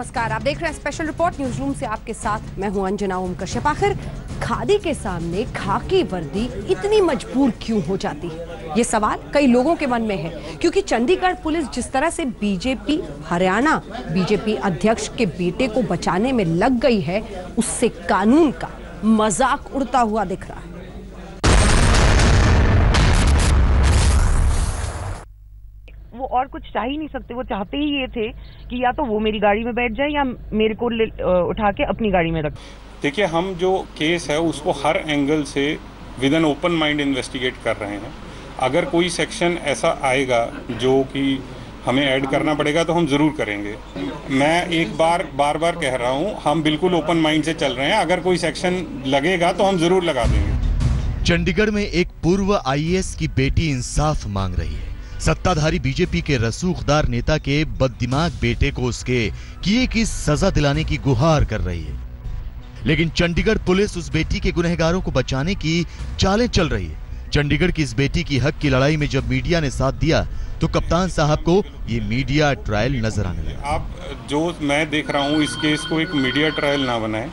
नमस्कार, आप देख रहे हैं स्पेशल रिपोर्ट न्यूज रूम से। आपके साथ मैं हूं अंजना ओम कश्यप। आखिर खादी के सामने खाकी वर्दी इतनी मजबूर क्यों हो जाती है, ये सवाल कई लोगों के मन में है। क्योंकि चंडीगढ़ पुलिस जिस तरह से हरियाणा बीजेपी अध्यक्ष के बेटे को बचाने में लग गई है, उससे कानून का मजाक उड़ता हुआ दिख रहा है। वो और कुछ चाह ही नहीं सकते। वो चाहते ही ये थे कि या तो वो मेरी गाड़ी में बैठ जाए या मेरे को उठा के अपनी गाड़ी में रख। देखिए, हम जो केस है उसको हर एंगल से with an open mind investigate कर रहे हैं। अगर कोई सेक्शन ऐसा आएगा जो कि हमें ऐड करना पड़ेगा तो हम ज़रूर करेंगे। मैं एक बार बार कह रहा हूँ, हम बिल्कुल ओपन माइंड से चल रहे हैं। अगर कोई सेक्शन लगेगा तो हम ज़रूर लगा देंगे। चंडीगढ़ में एक पूर्व आईएएस की बेटी इंसाफ मांग रही है। सत्ताधारी बीजेपी के रसूखदार नेता के बददिमाग बेटे को उसके किए की सजा दिलाने की गुहार कर रही है। लेकिन चंडीगढ़ पुलिस उस बेटी के गुनहगारों को बचाने की चालें चल रही है। चंडीगढ़ की इस बेटी की हक की लड़ाई में जब मीडिया ने साथ दिया तो कप्तान साहब को ये मीडिया ट्रायल नजर आने लगा। आप जो मैं देख रहा हूँ, इस केस को एक मीडिया ट्रायल ना बनाएं,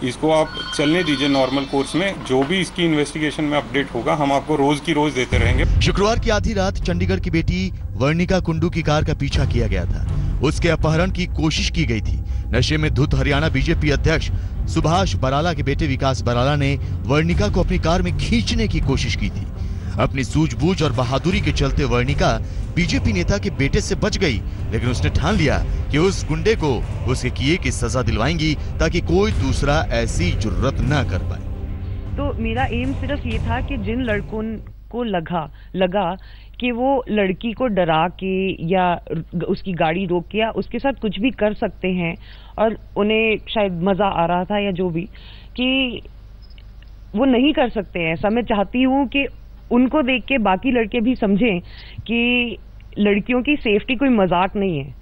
इसको आप चलने दीजिए नॉर्मल कोर्स में। जो भी इसकी इन्वेस्टिगेशन में अपडेट होगा हम आपको रोज की रोज देते रहेंगे। शुक्रवार की आधी रात चंडीगढ़ की बेटी वर्णिका कुंडू की कार का पीछा किया गया था। उसके अपहरण की कोशिश की गई थी। नशे में धुत हरियाणा बीजेपी अध्यक्ष सुभाष बराला के बेटे विकास बराला ने वर्णिका को अपनी कार में खींचने की कोशिश की थी। अपनी सूझबूझ और बहादुरी के चलते वर्णिका बीजेपी नेता के बेटे से बच गई, लेकिन उसने ठान लिया कि उस गुंडे को उसके किए की सजा दिलवाएंगी ताकि कोई दूसरा ऐसी जुर्रत न कर पाए। तो मेरा एम सिर्फ ये था कि जिन लड़कों को लगा कि वो लड़की को डरा के या उसकी गाड़ी रोक के या उसके साथ कुछ भी कर सकते हैं और उन्हें शायद मजा आ रहा था या जो भी, कि वो नहीं कर सकते हैं ऐसा। मैं चाहती हूँ कि उनको देख के बाकी लड़के भी समझें कि लड़कियों की सेफ्टी कोई मजाक नहीं है,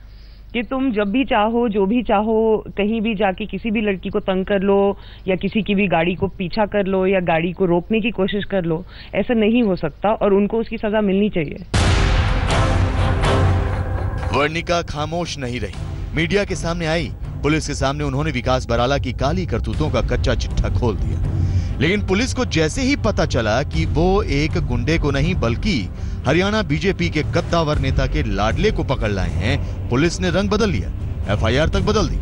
कि तुम जब भी चाहो जो भी चाहो कहीं भी जाके किसी भी लड़की को तंग कर लो या किसी की भी गाड़ी को पीछा कर लो या गाड़ी को रोकने की कोशिश कर लो। ऐसा नहीं हो सकता और उनको उसकी सजा मिलनी चाहिए। वर्णिका खामोश नहीं रही, मीडिया के सामने आई। पुलिस के सामने उन्होंने विकास बराला की काली करतूतों का कच्चा चिट्ठा खोल दिया। लेकिन पुलिस को जैसे ही पता चला कि वो एक गुंडे को नहीं बल्कि हरियाणा बीजेपी के कद्दावर नेता के लाडले को पकड़ लाए हैं, पुलिस ने रंग बदल लिया, एफआईआर तक बदल दी।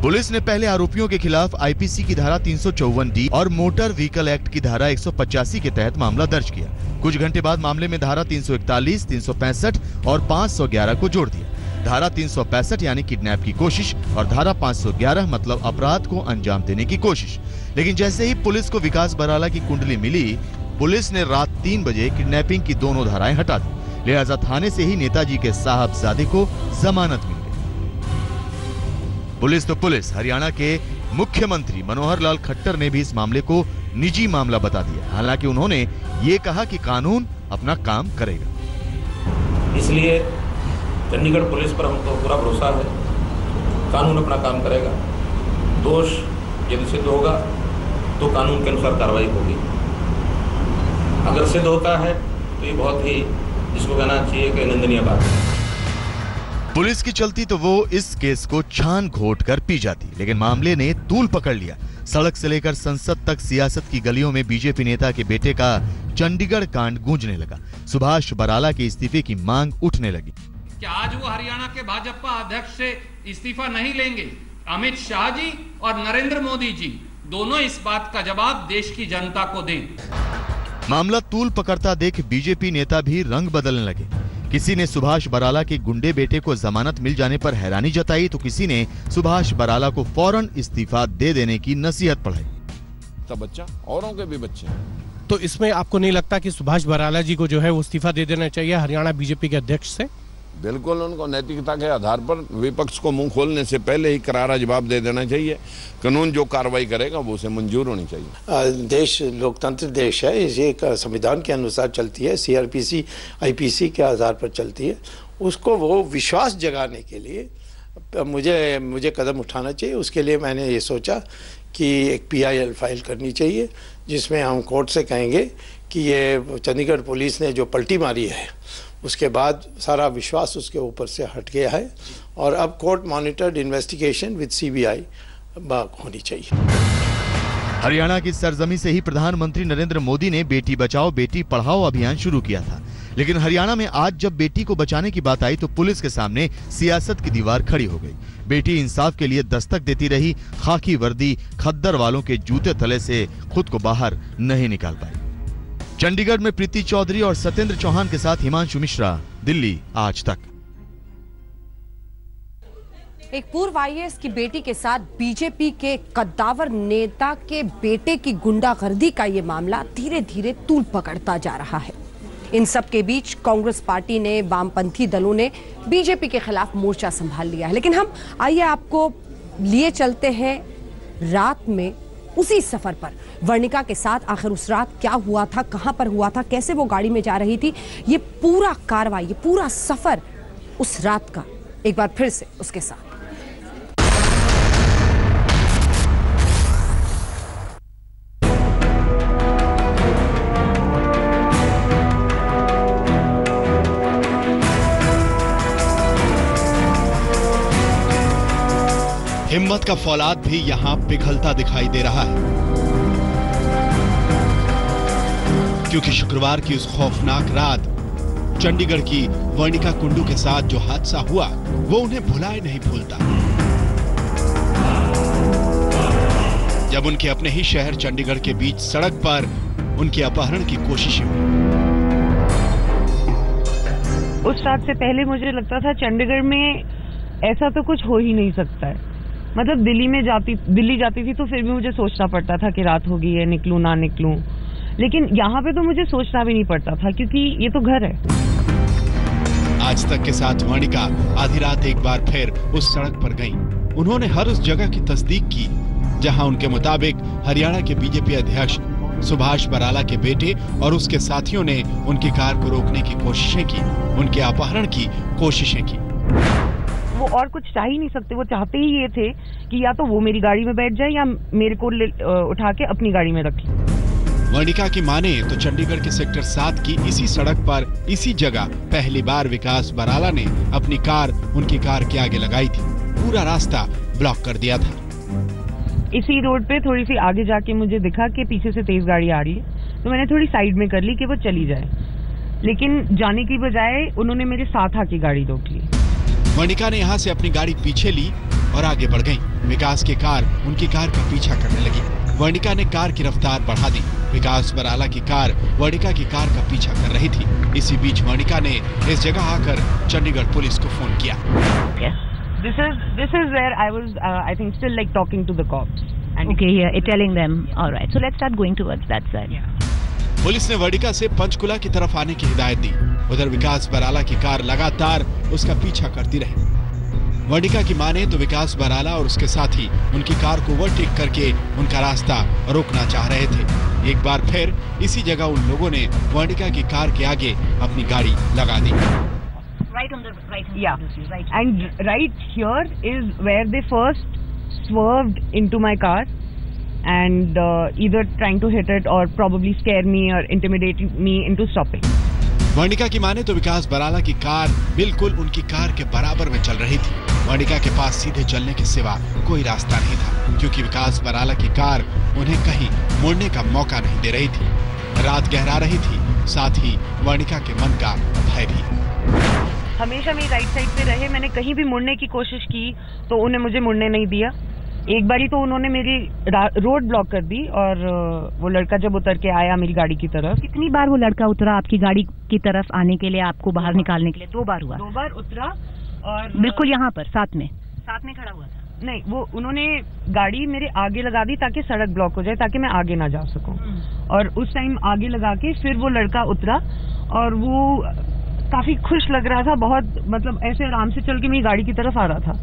पुलिस ने पहले आरोपियों के खिलाफ आईपीसी की धारा 354D और मोटर व्हीकल एक्ट की धारा 185 के तहत मामला दर्ज किया। कुछ घंटे बाद मामले में धारा 341, 365 और 511 को जोड़ दिया। धारा 365 यानी किडनैप की कोशिश और धारा 511 मतलब अपराध को अंजाम देने की कोशिश। लेकिन जैसे ही पुलिस को विकास बराला की कुंडली मिली, पुलिस ने रात 3 बजे किडनैपिंग की दोनों धाराएं हटा दी। लिहाजा थाने से ही नेताजी के साहबजादे को जमानत मिल गई। पुलिस तो पुलिस, हरियाणा के मुख्यमंत्री मनोहर लाल खट्टर ने भी इस मामले को निजी मामला बता दिया। हालांकि उन्होंने ये कहा कि कानून अपना काम करेगा। इसलिए चंडीगढ़ पुलिस पर हमको पूरा भरोसा है, कानून अपना काम करेगा। दोष यदि सिद्ध होगा तो कानून के अनुसार कार्रवाई होगी। अगर सिद्ध होता है तो ये बहुत ही, जिसको कहना चाहिए कि निंदनीय बात है। पुलिस की चलती तो वो इस केस को छान घोट कर पी जाती, लेकिन मामले ने तूल पकड़ लिया। सड़क से लेकर संसद तक सियासत की गलियों में बीजेपी नेता के बेटे का चंडीगढ़ कांड गूंजने लगा। सुभाष बराला के इस्तीफे की मांग उठने लगी। क्या आज वो हरियाणा के भाजपा अध्यक्ष से इस्तीफा नहीं लेंगे? अमित शाह जी और नरेंद्र मोदी जी दोनों इस बात का जवाब देश की जनता को दें। मामला तूल पकड़ता देख बीजेपी नेता भी रंग बदलने लगे। किसी ने सुभाष बराला के गुंडे बेटे को जमानत मिल जाने पर हैरानी जताई तो किसी ने सुभाष बराला को फौरन इस्तीफा दे देने की नसीहत पढ़ाई। बच्चा औरों के भी बच्चे, तो इसमें आपको नहीं लगता कि सुभाष बराला जी को जो है वो इस्तीफा दे देना चाहिए हरियाणा बीजेपी के अध्यक्ष से? बिल्कुल, उनको नैतिकता के आधार पर विपक्ष को मुंह खोलने से पहले ही करारा जवाब दे देना चाहिए। कानून जो कार्रवाई करेगा वो उसे मंजूर होनी चाहिए। देश लोकतंत्र देश है, ये संविधान के अनुसार चलती है, सीआरपीसी आईपीसी के आधार पर चलती है। उसको वो विश्वास जगाने के लिए मुझे कदम उठाना चाहिए। उसके लिए मैंने ये सोचा कि एक PIL फाइल करनी चाहिए, जिसमें हम कोर्ट से कहेंगे कि ये चंडीगढ़ पुलिस ने जो पलटी मारी है उसके बाद सारा विश्वास उसके ऊपर से हट गया है और अब court monitored investigation with CBI होनी चाहिए। हरियाणा की सरजमी से ही प्रधानमंत्री नरेंद्र मोदी ने बेटी बचाओ बेटी पढ़ाओ अभियान शुरू किया था, लेकिन हरियाणा में आज जब बेटी को बचाने की बात आई तो पुलिस के सामने सियासत की दीवार खड़ी हो गई। बेटी इंसाफ के लिए दस्तक देती रही, खाकी वर्दी खद्दर वालों के जूते तले से खुद को बाहर नहीं निकाल पाई। चंडीगढ़ में प्रीति चौधरी और सत्येंद्र चौहान के साथ हिमांशु मिश्रा, दिल्ली आज तक। एक पूर्व IAS की बेटी के साथ बीजेपी के कद्दावर नेता के बेटे की गुंडागर्दी का ये मामला धीरे धीरे तूल पकड़ता जा रहा है। इन सब के बीच कांग्रेस पार्टी ने, वामपंथी दलों ने बीजेपी के खिलाफ मोर्चा संभाल लिया है। लेकिन हम आइए आपको लिए चलते हैं रात में उसी सफर पर। वर्णिका के साथ आखिर उस रात क्या हुआ था, कहां पर हुआ था, कैसे वो गाड़ी में जा रही थी, ये पूरा कार्रवाई, ये पूरा सफर उस रात का एक बार फिर से उसके साथ। हिम्मत का फौलाद भी यहां पिघलता दिखाई दे रहा है, क्योंकि शुक्रवार की उस खौफनाक रात चंडीगढ़ की वर्णिका कुंडू के साथ जो हादसा हुआ वो उन्हें भुलाए नहीं भूलता। जब उनके अपने ही शहर चंडीगढ़ के बीच सड़क पर उनके अपहरण की कोशिश हुई। उस रात से पहले मुझे लगता था चंडीगढ़ में ऐसा तो कुछ हो ही नहीं सकता है। मतलब दिल्ली जाती थी तो फिर भी मुझे सोचना पड़ता था कि रात हो गई है, निकलूं ना निकलूं। लेकिन यहाँ पे तो मुझे सोचना भी नहीं पड़ता था, क्योंकि ये तो घर है। आज तक के साथ वर्णिका आधी रात एक बार फिर उस सड़क पर गईं। उन्होंने हर उस जगह की तस्दीक की जहां उनके मुताबिक हरियाणा के बीजेपी अध्यक्ष सुभाष बराला के बेटे और उसके साथियों ने उनकी कार को रोकने की कोशिशें की, उनके अपहरण की कोशिशें की। वो और कुछ चाह ही नहीं सकते। वो चाहते ही ये थे कि या तो वो मेरी गाड़ी में बैठ जाए या मेरे को उठा के अपनी गाड़ी में रख ले। वर्णिका की माने तो चंडीगढ़ के सेक्टर 7 की इसी सड़क पर इसी जगह पहली बार विकास बराला ने अपनी कार उनकी कार के आगे लगाई थी। पूरा रास्ता ब्लॉक कर दिया था। इसी रोड पे थोड़ी सी आगे जाके मुझे दिखा कि पीछे से तेज गाड़ी आ रही है, तो मैंने थोड़ी साइड में कर ली कि वो चली जाए। लेकिन जाने की बजाय उन्होंने मेरे साथ आके गाड़ी रोक ली। वर्णिका ने यहाँ से अपनी गाड़ी पीछे ली और आगे बढ़ गई। विकास की कार उनकी कार का पीछा करने लगी। वर्णिका ने कार की रफ्तार बढ़ा दी। विकास बराला की कार वर्णिका की कार का पीछा कर रही थी। इसी बीच वर्णिका ने इस जगह आकर चंडीगढ़ पुलिस को फोन किया। This is where I was, I think, still like talking to the cops. And okay, yeah, telling them, all right. So let's start going towards that side. Yeah. Police ने वर्णिका से पंचकुला की तरफ आने की हिदायत दी। उधर विकास बराला की कार लगातार उसका पीछा करती रही। वर्णिका की माने तो विकास बराला और उसके साथी उनकी कार को ओवरटेक करके उनका रास्ता रोकना चाह रहे थे। एक बार फिर इसी जगह उन लोगों ने वर्णिका की कार के आगे अपनी गाड़ी लगा दी। Right on the right. Yeah. And right here is where they first swerved into my car and either trying to hit it or probably scare me or intimidate me into stopping. Varnika की माने तो विकास बराला की car बिल्कुल उनकी car के बराबर में चल रही थी। वर्णिका के पास सीधे चलने के सिवा कोई रास्ता नहीं था, क्योंकि विकास बराला की कार उन्हें कहीं मुड़ने का मौका नहीं दे रही थी। रात गहरा रही थी, साथ ही वर्णिका के मन का भय भी। हमेशा मेरी राइट साइड पे रहे। मैंने कहीं भी मुड़ने की कोशिश की तो उन्हें मुझे मुड़ने नहीं दिया। एक बारी तो उन्होंने मेरी रोड ब्लॉक कर दी और वो लड़का जब उतर के आया मेरी गाड़ी की तरफ। कितनी बार वो लड़का उतरा आपकी गाड़ी की तरफ आने के लिए, आपको बाहर निकालने के लिए? 2 बार हुआ? 2 बार उतरा और बिल्कुल यहाँ पर साथ में खड़ा हुआ था? नहीं, वो उन्होंने गाड़ी मेरे आगे लगा दी ताकि सड़क ब्लॉक हो जाए, ताकि मैं आगे ना जा सकूं। और उस टाइम आगे लगा के फिर वो लड़का उतरा और वो काफी खुश लग रहा था, बहुत मतलब ऐसे आराम से चल के मेरी गाड़ी की तरफ आ रहा था।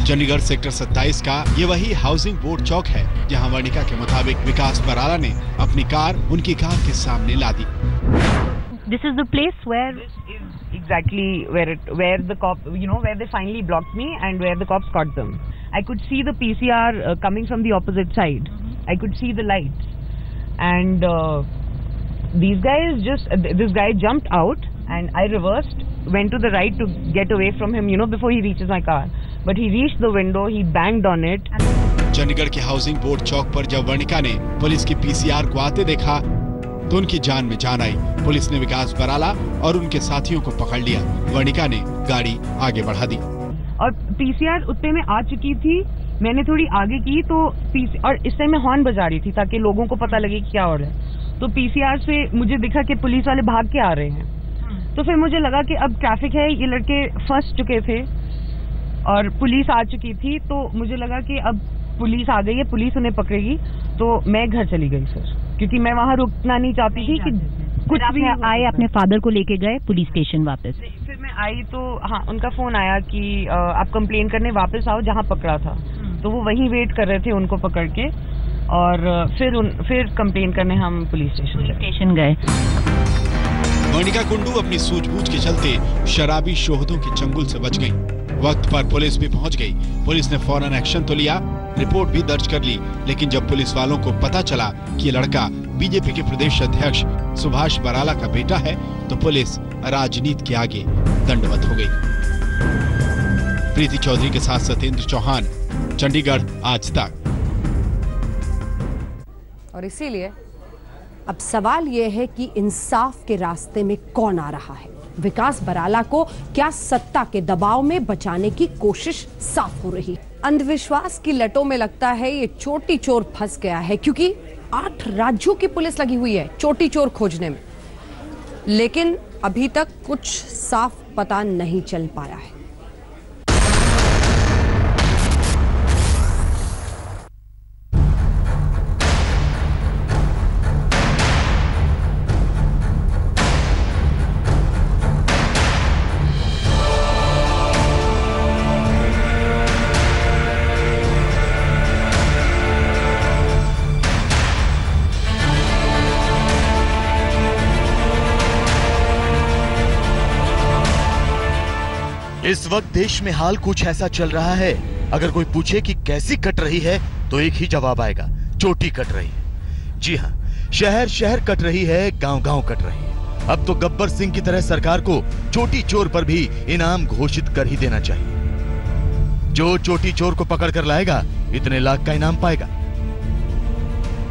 चंडीगढ़ सेक्टर 27 का ये वही हाउसिंग बोर्ड चौक है जहां वर्णिका के मुताबिक विकास बराला ने अपनी कार उनकी कार के सामने ला दी। This is the place where exactly where the cop, you know, where they finally blocked me and where the cops caught them. I could see the PCR coming from the opposite side. I could see the lights, and this guy jumped out and I reversed went to the right to get away from him, before he reaches my car. But he reached the window, he banged on it. Chandigarh के housing board चौक पर जब वर्णिका ने police की PCR को आते देखा तो उनकी जान में जान आई। पुलिस ने विकास बराला और उनके साथियों को पकड़ लिया। वर्णिका ने गाड़ी आगे बढ़ा दी और पीसीआर उतने में आ चुकी थी। मैंने थोड़ी आगे की तो और इस टाइम मैं हॉर्न बजा रही थी ताकि लोगों को पता लगे क्या हो रहा है। तो पीसीआर से मुझे दिखा कि पुलिस वाले भाग के आ रहे हैं। तो फिर मुझे लगा कि अब ट्रैफिक है, ये लड़के फंस चुके थे और पुलिस आ चुकी थी। तो मुझे लगा कि अब पुलिस आ गई है, पुलिस उन्हें पकड़ेगी। तो मैं घर चली गई सर, क्योंकि मैं वहाँ रुकना नहीं चाहती थी कि कुछ भी आए। अपने फादर को लेके गए पुलिस स्टेशन वापस? फिर मैं आई तो हाँ, उनका फोन आया कि आप कंप्लेन करने वापस आओ जहाँ पकड़ा था। तो वो वहीं वेट कर रहे थे उनको पकड़ के, और फिर कंप्लेन करने हम पुलिस स्टेशन गए। वर्णिका कुंडू अपनी सूझबूझ के चलते शराबी शोहदों के चंगुल से बच गई। वक्त पर पुलिस भी पहुंच गई। पुलिस ने फौरन एक्शन तो लिया, रिपोर्ट भी दर्ज कर ली। लेकिन जब पुलिस वालों को पता चला कि ये लड़का बीजेपी के प्रदेश अध्यक्ष सुभाष बराला का बेटा है तो पुलिस राजनीति के आगे दंडवत हो गई। प्रीति चौधरी के साथ सत्येंद्र चौहान, चंडीगढ़ आज तक। और इसीलिए अब सवाल यह है कि इंसाफ के रास्ते में कौन आ रहा है। विकास बराला को क्या सत्ता के दबाव में बचाने की कोशिश साफ हो रही? अंधविश्वास की लटों में लगता है ये चोटी चोर फंस गया है, क्योंकि 8 राज्यों की पुलिस लगी हुई है चोटी चोर खोजने में, लेकिन अभी तक कुछ साफ पता नहीं चल पाया है। इस वक्त देश में हाल कुछ ऐसा चल रहा है, अगर कोई पूछे कि कैसी कट रही है तो एक ही जवाब आएगा, चोटी कट रही है। जी हां, शहर शहर कट रही है, गांव गांव कट रही है। अब तो गब्बर सिंह की तरह सरकार को चोटी चोर पर भी इनाम घोषित कर ही देना चाहिए। जो चोटी चोर को पकड़ कर लाएगा इतने लाख का इनाम पाएगा।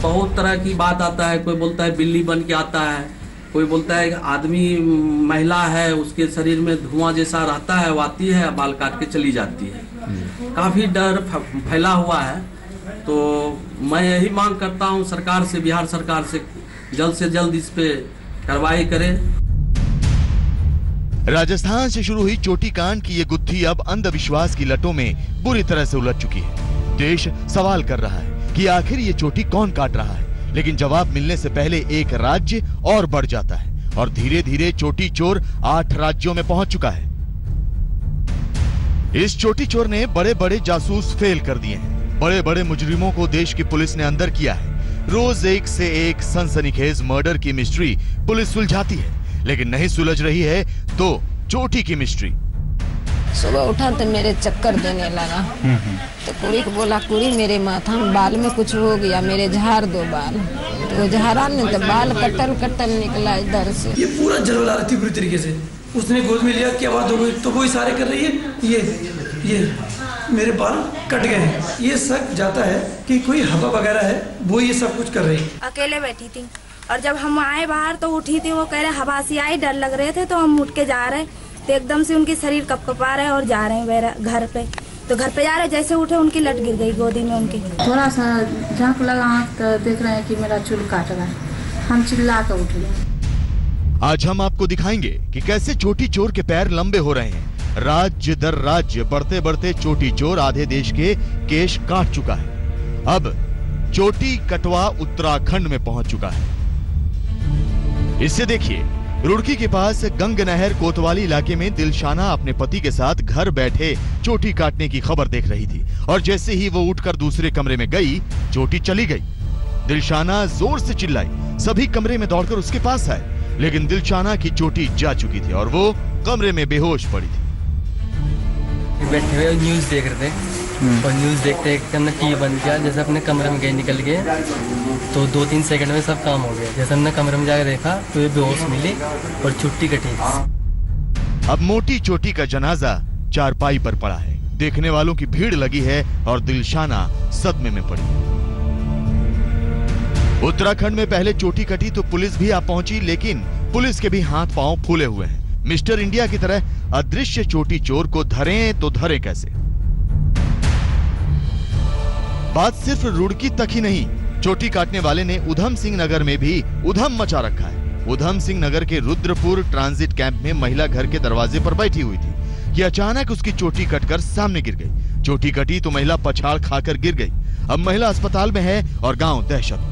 बहुत तरह की बात आता है, कोई बोलता है बिल्ली बन के आता है, कोई बोलता है आदमी महिला है उसके शरीर में धुआं जैसा रहता है, वो आती है बाल काट के चली जाती है। काफी डर फैला हुआ है। तो मैं यही मांग करता हूं सरकार से, बिहार सरकार से जल्द इस पे कार्रवाई करे। राजस्थान से शुरू हुई चोटी कांड की ये गुत्थी अब अंधविश्वास की लटों में बुरी तरह से उलझ चुकी है। देश सवाल कर रहा है कि आखिर ये चोटी कौन काट रहा है, लेकिन जवाब मिलने से पहले एक राज्य और बढ़ जाता है और धीरे धीरे चोटी चोर 8 राज्यों में पहुंच चुका है। इस चोटी चोर ने बड़े बड़े जासूस फेल कर दिए हैं। बड़े बड़े मुजरिमों को देश की पुलिस ने अंदर किया है। रोज एक से एक सनसनीखेज मर्डर की मिस्ट्री पुलिस सुलझाती है, लेकिन नहीं सुलझ रही है तो चोटी की मिस्ट्री। सुबह उठा तो मेरे चक्कर देने लगा, तो कुड़ी को बोला कुड़ी मेरे माथा में बाल में कुछ हो गया, मेरे झाड़ दो बाल। तो वो झाड़ा नहीं तो बाल कटल निकला इधर से। ये पूरा जलवा रही थी पूरी तरीके से। उसने गोद में लिया, क्या बात हो गई, तो वो इशारे कर रही है, ये मेरे बाल कट गए हैं। ये शक जाता है कि कोई हवा वगैरह है, वो ये सब कुछ कर रही है। अकेले बैठी थी और जब हम आए बाहर तो उठी थी, वो कह रहे हवा सी आई, डर लग रहे थे, तो हम उठ के जा रहे तो एकदम से उनकी शरीर कपकपा रहे और जा रहे हैं घर पे। तो घर पे जा रहे जैसे उठे उनकी लट गिर गई गोदी में उनकी। थोड़ा सा झांक लगा आँख तो देख रहे हैं कि मेरा चूल काट रहा है। हम चिल्ला कर उठ गए। आज हम आपको दिखाएंगे कि कैसे चोटी चोर के पैर लंबे हो रहे हैं। राज्य दर राज्य बढ़ते बढ़ते चोटी चोर आधे देश के केश काट चुका है। अब चोटी कटवा उत्तराखंड में पहुंच चुका है। इससे देखिए, रुड़की के पास गंग नहर कोतवाली इलाके में दिलशाना अपने पति के साथ घर बैठे चोटी काटने की खबर देख रही थी और जैसे ही वो उठकर दूसरे कमरे में गई, चोटी चली गई। दिलशाना जोर से चिल्लाई, सभी कमरे में दौड़कर उसके पास आए, लेकिन दिलशाना की चोटी जा चुकी थी और वो कमरे में बेहोश पड़ी थी। बैठे हुए न्यूज देख रहे थे और न्यूज देखते हमने टीवी बंद किया। जैसे अपने कमरे में गए निकल गए तो 2-3 सेकंड में सब काम हो गया। जैसे हमने कमरे में जाकर देखा तो ये बेहोश मिली और छुट्टी कटी। अब मोटी चोटी का जनाजा चारपाई पर पड़ा है। देखने वालों की भीड़ लगी है और दिलशाना सदमे में पड़ी है। उत्तराखंड में पहले चोटी कटी तो पुलिस भी आ पहुंची, लेकिन पुलिस के भी हाथ पांव फूले हुए हैं। मिस्टर इंडिया की तरह अदृश्य चोटी चोर को धरें तो धरे कैसे? बात सिर्फ रुड़की तक ही नहीं, चोटी काटने वाले ने उधम सिंह नगर में भी उधम मचा रखा है। उधम सिंह नगर के रुद्रपुर ट्रांजिट कैंप में महिला घर के दरवाजे पर बैठी हुई थी कि अचानक उसकी चोटी कटकर सामने गिर गई। चोटी कटी तो महिला पछाड़ खाकर गिर गई। अब महिला अस्पताल में है और गांव दहशत।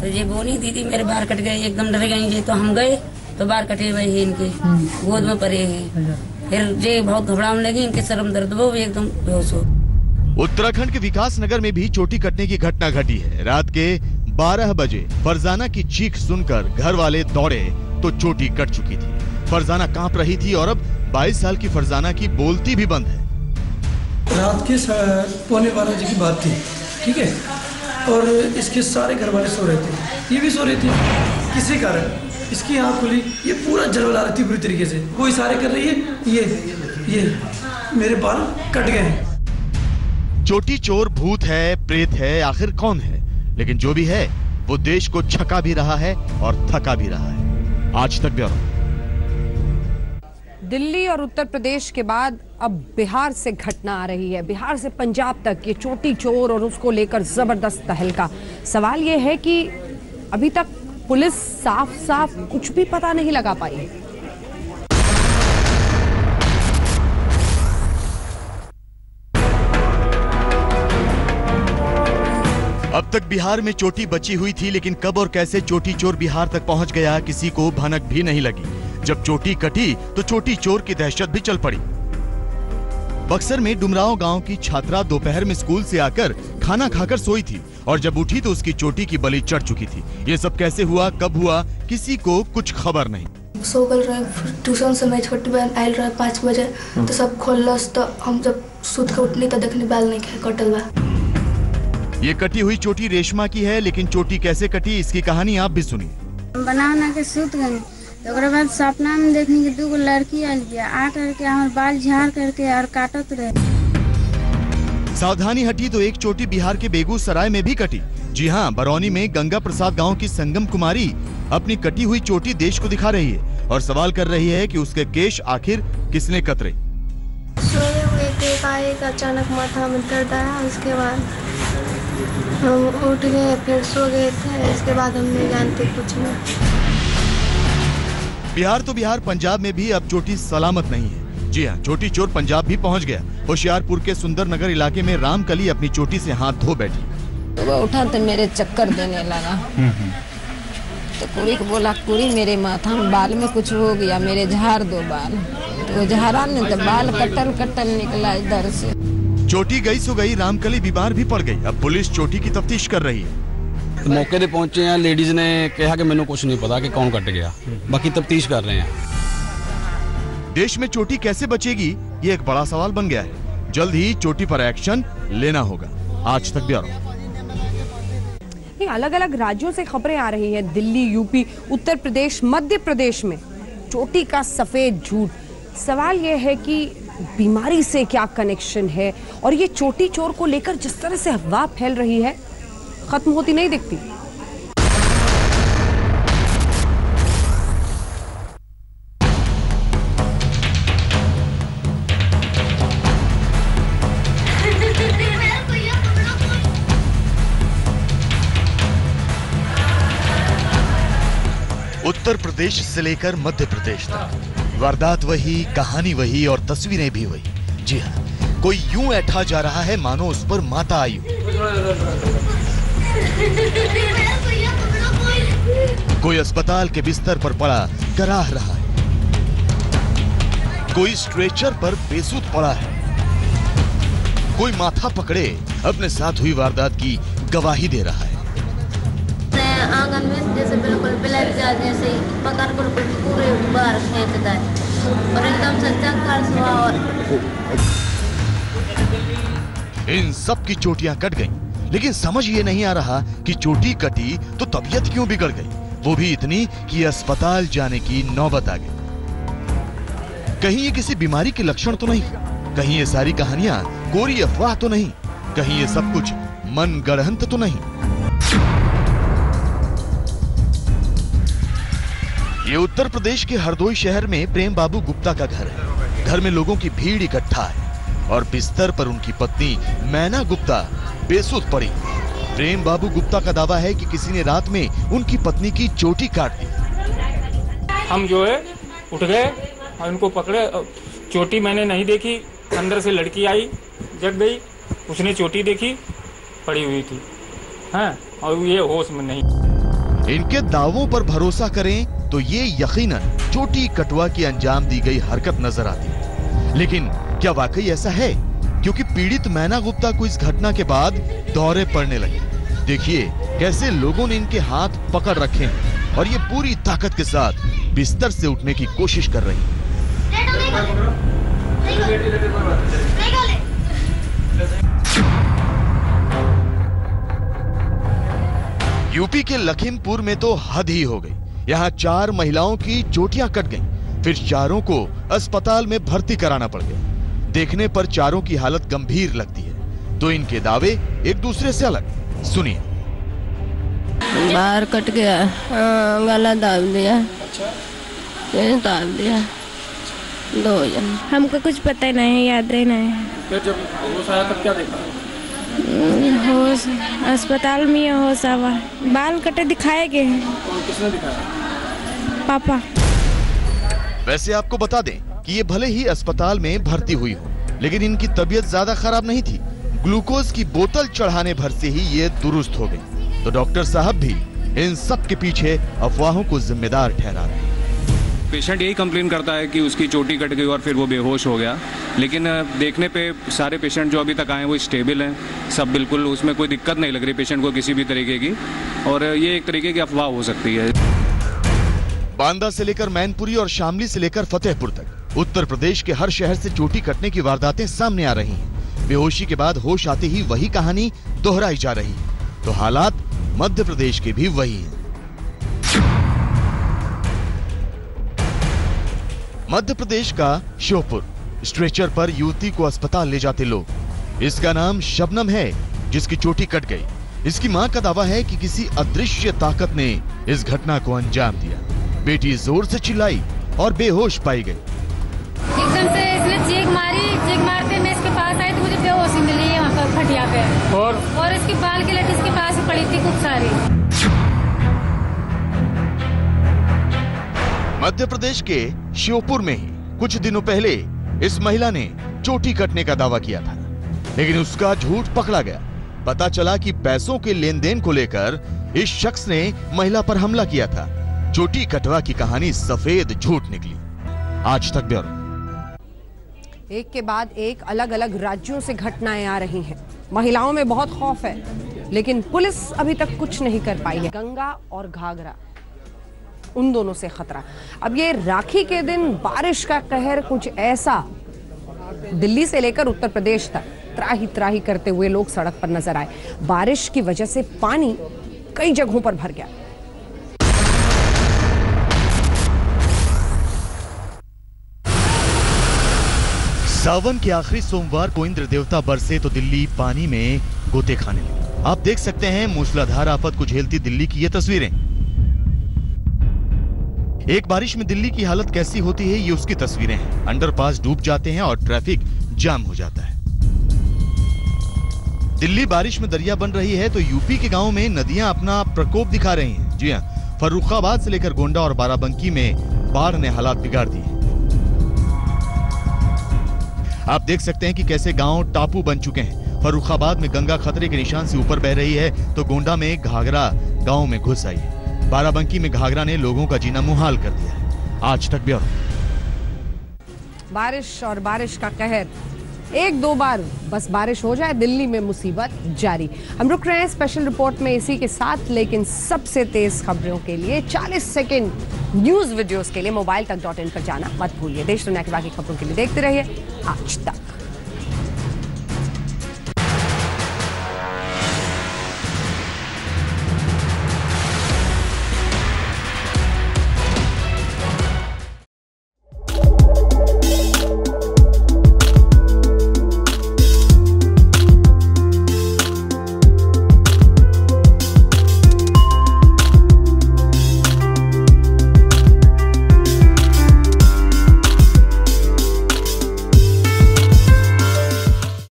तो ये बोली दीदी मेरे बाल कट गए, एकदम डर गई। तो हम गए तो बाल कटे हुए ही इनके गोद में पड़े हैं। फिर ये बहुत घबराने लगी, इनके शर्म दर्द वो एकदम बेहोश हो। उत्तराखंड के विकास नगर में भी चोटी कटने की घटना घटी है। रात के 12 बजे फरजाना की चीख सुनकर घर वाले दौड़े तो चोटी कट चुकी थी। फरजाना कांप रही थी और अब 22 साल की फरजाना की बोलती भी बंद है। रात के 11:15 बजे की बात थी, ठीक है, और इसके सारे घर वाले सो रहे थे, ये भी सो रही थी। किसी कारण इसकी आँख खुली, ये पूरा जलवला रही थी बुरी तरीके से। वो इशारे कर रही है, ये मेरे बाल कट गए हैं। चोटी चोर भूत है, प्रेत है, आखिर कौन है? लेकिन जो भी है वो देश को छका भी रहा है और थका भी रहा है। आज तक ब्यूरो। दिल्ली और उत्तर प्रदेश के बाद अब बिहार से घटना आ रही है। बिहार से पंजाब तक ये चोटी चोर और उसको लेकर जबरदस्त तहलका। सवाल ये है कि अभी तक पुलिस साफ साफ कुछ भी पता नहीं लगा पाई है। अब तक बिहार में चोटी बची हुई थी, लेकिन कब और कैसे चोटी चोर बिहार तक पहुंच गया किसी को भनक भी नहीं लगी। जब चोटी कटी तो चोटी चोर की दहशत भी चल पड़ी। बक्सर में डुमराव गांव की छात्रा दोपहर में स्कूल से आकर खाना खाकर सोई थी और जब उठी तो उसकी चोटी की बलि चढ़ चुकी थी। ये सब कैसे हुआ, कब हुआ, किसी को कुछ खबर नहीं। सो गल रहे, ट्यूशन से मैं छोटी बहन आयल रहे 5 बजे तो सब खोलस, तो हम जब सुत के उठनी तो देखने बाल नहीं कटल बा। ये कटी हुई चोटी रेशमा की है, लेकिन चोटी कैसे कटी इसकी कहानी आप भी सुनिए। बना के सुत गई तो बाद सपना में देखनी कि 2 लड़की आयल गया, आ करके हमारे बाल झाड़ करके और काटत रहे। सावधानी हटी तो एक चोटी बिहार के बेगूसराय में भी कटी। जी हाँ, बरौनी में गंगा प्रसाद गांव की संगम कुमारी अपनी कटी हुई चोटी देश को दिखा रही है और सवाल कर रही है कि उसके केश आखिर किसने कतरे। सोए हुए थे, अचानक माथा में दर्द आया, उसके बाद हम उठ गए, फिर सो गए थे। इसके बाद हम नहीं जानते कुछ नहीं। बिहार तो बिहार, पंजाब में भी अब चोटी सलामत नहीं है। जी हाँ, चोटी चोर पंजाब भी पहुंच गया। होशियारपुर के सुंदरनगर इलाके में रामकली अपनी चोटी से हाथ धो बैठी। सुबह उठा तो मेरे चक्कर देने लगा, तो कुड़ी को बोला, कुड़ी मेरे माथा में बाल में कुछ हो गया, मेरे झाड़ दो बाल। तो झाड़ा नहीं तो बाल कटल निकला इधर से। चोटी गई सो गई, रामकली बीमार भी पड़ गई। अब पुलिस चोटी की तफ्तीश कर रही है। मौके पे पहुंचे हैं, लेडीज ने कहा कि मैंने कुछ नहीं पता कि कौन कट गया, बाकी तफ्तीश कर रहे हैं। देश में चोटी कैसे बचेगी, ये एक बड़ा सवाल बन गया है। जल्द ही चोटी पर एक्शन लेना होगा। आज तक ब्यूरो। अलग अलग राज्यों से खबरें आ रही हैं। दिल्ली, यूपी, उत्तर प्रदेश, मध्य प्रदेश में चोटी का सफेद झूठ। सवाल यह है कि बीमारी से क्या कनेक्शन है, और ये चोटी चोर को लेकर जिस तरह से अफवाह फैल रही है, खत्म होती नहीं दिखती। उत्तर प्रदेश से लेकर मध्य प्रदेश तक वारदात वही, कहानी वही और तस्वीरें भी वही। जी हाँ, कोई यूं ऐठा जा रहा है मानो उस पर माता आई हो। कोई अस्पताल के बिस्तर पर पड़ा कराह रहा है, कोई स्ट्रेचर पर बेसुध पड़ा है, कोई माथा पकड़े अपने साथ हुई वारदात की गवाही दे रहा है। आंगन में जैसे बिल्कुल ब्लैक जैसे पकड़ कर पूरे बाहर फेंकता है और एकदम से चक्कर हुआ। और इन सब की चोटियां कट गईं, लेकिन समझ ये नहीं आ रहा कि चोटी कटी तो तबीयत क्यों बिगड़ गई, वो भी इतनी कि अस्पताल जाने की नौबत आ गई। कहीं ये किसी बीमारी के लक्षण तो नहीं, कहीं ये सारी कहानियां कोरी अफवाह तो नहीं, कहीं ये सब कुछ मन गढ़ंत तो नहीं। ये उत्तर प्रदेश के हरदोई शहर में प्रेम बाबू गुप्ता का घर है। घर में लोगों की भीड़ इकट्ठा है और बिस्तर पर उनकी पत्नी मैना गुप्ता बेसुध पड़ी। प्रेम बाबू गुप्ता का दावा है कि किसी ने रात में उनकी पत्नी की चोटी काट दी। हम जो है उठ गए और उनको पकड़े। चोटी मैंने नहीं देखी, अंदर से लड़की आई, जग गई, उसने चोटी देखी, पड़ी हुई थी, हाँ, और ये होश में नहीं। इनके दावों पर भरोसा करें तो ये यकीनन चोटी कटवा की अंजाम दी गई हरकत नजर आती है। लेकिन क्या वाकई ऐसा है? क्योंकि पीड़ित मैना गुप्ता को इस घटना के बाद दौरे पड़ने लगे। देखिए कैसे लोगों ने इनके हाथ पकड़ रखे हैं और ये पूरी ताकत के साथ बिस्तर से उठने की कोशिश कर रही है। यूपी के लखीमपुर में तो हद ही हो गई। यहाँ 4 महिलाओं की चोटियां कट गईं, फिर चारों को अस्पताल में भर्ती कराना पड़ गया। देखने पर चारों की हालत गंभीर लगती है, तो इनके दावे एक दूसरे से अलग। सुनिए। बाहर कट गया, गला दाब दिया, दाब दिया, 2 जन। हमको कुछ पता नहीं, याद ही नहीं। फिर जब होश आया तब क्या देखा? होश अस्पताल में होश आवा, बाल कटे दिखाए गए हैं। किसने दिखाया? पापा। वैसे आपको बता दें कि ये भले ही अस्पताल में भर्ती हुई हो, लेकिन इनकी तबीयत ज्यादा खराब नहीं थी। ग्लूकोज की बोतल चढ़ाने भर से ही ये दुरुस्त हो गई। तो डॉक्टर साहब भी इन सब के पीछे अफवाहों को जिम्मेदार ठहरा रहे हैं। पेशेंट यही कंप्लेन करता है कि उसकी चोटी कट गई और फिर वो बेहोश हो गया, लेकिन देखने पे सारे पेशेंट जो अभी तक आए हैं वो स्टेबल हैं, सब बिल्कुल, उसमें कोई दिक्कत नहीं लग रही पेशेंट को किसी भी तरीके की, और ये एक तरीके की अफवाह हो सकती है। बांदा से लेकर मैनपुरी और शामली से लेकर फतेहपुर तक उत्तर प्रदेश के हर शहर से चोटी कटने की वारदातें सामने आ रही हैं। बेहोशी के बाद होश आते ही वही कहानी दोहराई जा रही है। तो हालात मध्य प्रदेश के भी वही हैं। मध्य प्रदेश का श्योपुर, स्ट्रेचर पर युवती को अस्पताल ले जाते लोग। इसका नाम शबनम है, जिसकी चोटी कट गई। इसकी मां का दावा है कि किसी अदृश्य ताकत ने इस घटना को अंजाम दिया। बेटी जोर से चिल्लाई और बेहोश पाई गई। एकदम से इसने चीख मारी, चीख मारते मैं इसके पास आई तो मुझे बेहोशी मिली है वहाँ पर खटिया पे, और इसके बाल की लट इसके पास पड़ी थी खूब सारी। मध्य प्रदेश के श्योपुर में ही कुछ दिनों पहले इस महिला ने चोटी कटने का दावा किया था, लेकिन उसका झूठ पकड़ा गया। पता चला कि पैसों के लेन देन को लेकर इस शख्स ने महिला पर हमला किया था। चोटी कटवा की कहानी सफेद झूठ निकली। आज तक ब्यूरो। एक के बाद एक अलग अलग राज्यों से घटनाएं आ रही हैं। महिलाओं में बहुत खौफ है, लेकिन पुलिस अभी तक कुछ नहीं कर पाई है। गंगा और घाघरा, उन दोनों से खतरा। अब ये राखी के दिन बारिश का कहर कुछ ऐसा, दिल्ली से लेकर उत्तर प्रदेश तक त्राही त्राही करते हुए लोग सड़क पर नजर आए। बारिश की वजह से पानी कई जगहों पर भर गया। सावन के आखिरी सोमवार को इंद्र देवता बरसे तो दिल्ली पानी में गोते खाने लगे। आप देख सकते हैं मूसलाधार आफत को झेलती दिल्ली की ये तस्वीरें। एक बारिश में दिल्ली की हालत कैसी होती है, ये उसकी तस्वीरें हैं। अंडरपास डूब जाते हैं और ट्रैफिक जाम हो जाता है। दिल्ली बारिश में दरिया बन रही है तो यूपी के गांवों में नदियां अपना प्रकोप दिखा रही हैं। जी हां, फर्रुखाबाद से लेकर गोंडा और बाराबंकी में बाढ़ ने हालात बिगाड़ दिए। आप देख सकते हैं कि कैसे गांव टापू बन चुके हैं। फर्रुखाबाद में गंगा खतरे के निशान से ऊपर बह रही है तो गोंडा में घाघरा गांव में घुस आई है। बाराबंकी में घाघरा ने लोगों का जीना मुहाल कर दिया है। आज तक ब्यूरो। बारिश और बारिश का कहर, एक दो बार बस बारिश हो जाए, दिल्ली में मुसीबत जारी। हम रुक रहे हैं स्पेशल रिपोर्ट में इसी के साथ, लेकिन सबसे तेज खबरों के लिए 40 सेकेंड न्यूज वीडियोस के लिए mobiletak.in पर जाना मत भूलिए। देश दुनिया की बाकी खबरों के लिए देखते रहिए आज तक।